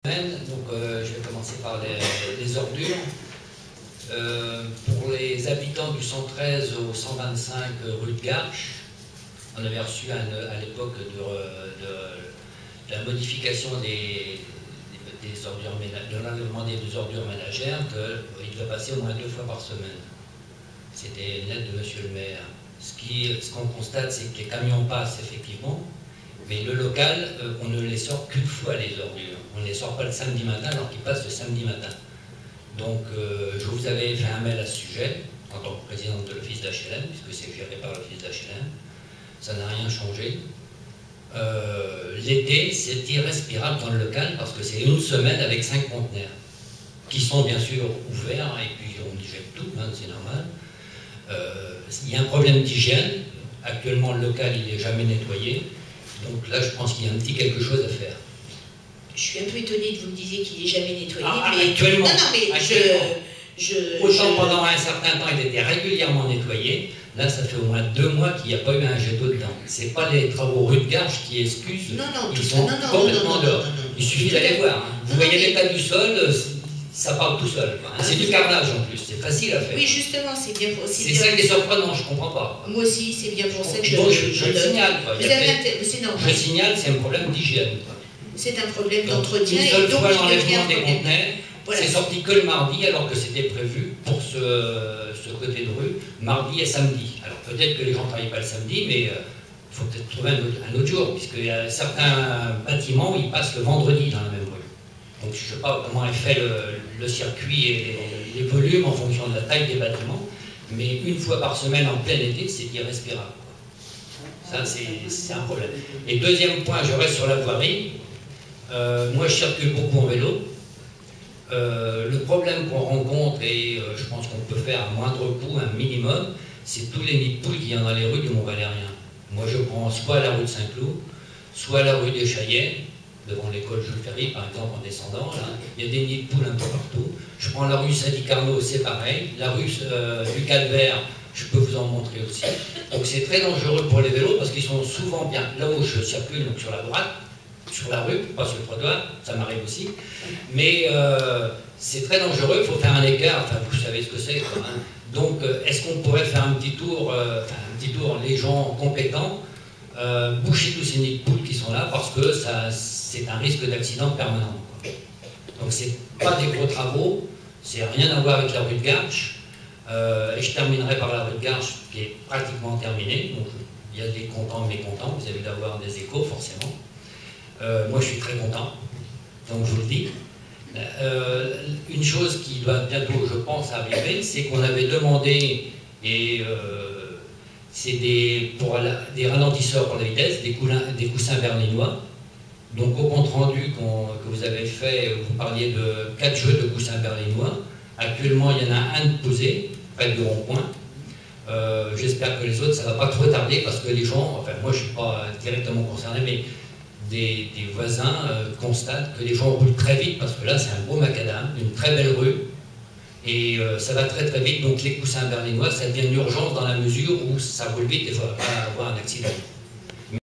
Donc je vais commencer par les ordures. Pour les habitants du 113 au 125 rue de Garches, on avait reçu à l'époque de la modification des ordures ménagères, de l'enlèvement des ordures ménagères, qu'il devait passer au moins 2 fois par semaine. C'était une lettre de monsieur le maire. Ce qu'on constate, c'est que les camions passent effectivement, mais le local, on ne les sort qu'une fois les ordures. On ne les sort pas le samedi matin alors qu'ils passent le samedi matin. Donc je vous avais fait un mail à ce sujet, en tant que présidente de l'office d'HLM, puisque c'est géré par l'office d'HLM. Ça n'a rien changé. L'été, c'est irrespirable dans le local parce que c'est une semaine avec 5 conteneurs qui sont bien sûr ouverts et puis on y jette tout, hein, c'est normal. Il y a un problème d'hygiène. Actuellement, le local, il n'est jamais nettoyé. Donc là, je pense qu'il y a un petit quelque chose à faire. Je suis un peu étonnée que vous me disiez qu'il n'est jamais nettoyé. Mais... Actuellement. Non, mais Autant pendant un certain temps, il était régulièrement nettoyé. Là, ça fait au moins 2 mois qu'il n'y a pas eu un jet d'eau dedans. Ce n'est pas les travaux rue de Garches qui excusent. Ils sont complètement dehors. Il suffit d'aller voir. Hein. Vous voyez l'état du sol, ça part tout seul. C'est du carrelage en plus, c'est facile à faire. Oui, justement, c'est bien pour ça. C'est ça qui est surprenant, je ne comprends pas. Moi aussi, c'est bien pour ça que je le signale. Je signale, c'est un problème d'hygiène. C'est un problème d'entretien. Une seule fois l'enlèvement des conteneurs, c'est sorti que le mardi alors que c'était prévu pour ce côté de rue, mardi et samedi. Alors peut-être que les gens ne travaillent pas le samedi, mais il faut peut-être trouver un autre jour, puisqu'il y a certains bâtiments où ils passent le vendredi dans la même rue. Donc je ne sais pas comment est fait le circuit et les volumes en fonction de la taille des bâtiments, mais une fois par semaine en plein été, c'est irrespirable. Ça, c'est un problème. Et deuxième point, je reste sur la voirie. Moi, je circule beaucoup en vélo. Le problème qu'on rencontre, et je pense qu'on peut faire à moindre coût, un minimum, c'est tous les nids de poules qu'il y a dans les rues du Mont-Valérien. Moi, je prends soit la rue de Saint-Cloud, soit la rue des Chaillets, devant l'école Jules Ferry, par exemple, en descendant, là, il y a des nids de poules un peu partout. Je prends la rue Saint-Carnot, c'est pareil. La rue du Calvaire, je peux vous en montrer aussi. Donc c'est très dangereux pour les vélos, parce qu'ils sont souvent bien là où je circule, donc sur la droite, sur la rue, pas sur le trottoir, ça m'arrive aussi. Mais c'est très dangereux, il faut faire un écart, enfin vous savez ce que c'est. Hein. Donc est-ce qu'on pourrait faire un petit tour, les gens compétents, boucher tous ces nids de poules qui sont là, parce que c'est un risque d'accident permanent. Quoi. Donc c'est pas des gros travaux, c'est rien à voir avec la rue de Garches. Et je terminerai par la rue de Garches, qui est pratiquement terminée. Donc il y a des contents et mécontents, vous avez d'avoir des échos forcément. Moi je suis très content, donc je vous le dis. Une chose qui doit bientôt, je pense, arriver, c'est qu'on avait demandé, et c'est des ralentisseurs pour la vitesse, des coussins berlinois. Donc au compte rendu que vous avez fait, vous parliez de 4 jeux de coussins berlinois. Actuellement, il y en a un de posé, près du rond-point. J'espère que les autres, ça ne va pas trop tarder, parce que les gens, enfin moi je ne suis pas directement concerné, mais des voisins constatent que les gens roulent très vite, parce que là c'est un beau macadam, une très belle rue, et ça va très très vite, donc les coussins berlinois, ça devient une urgence dans la mesure où ça roule vite et il ne faut pas avoir un accident.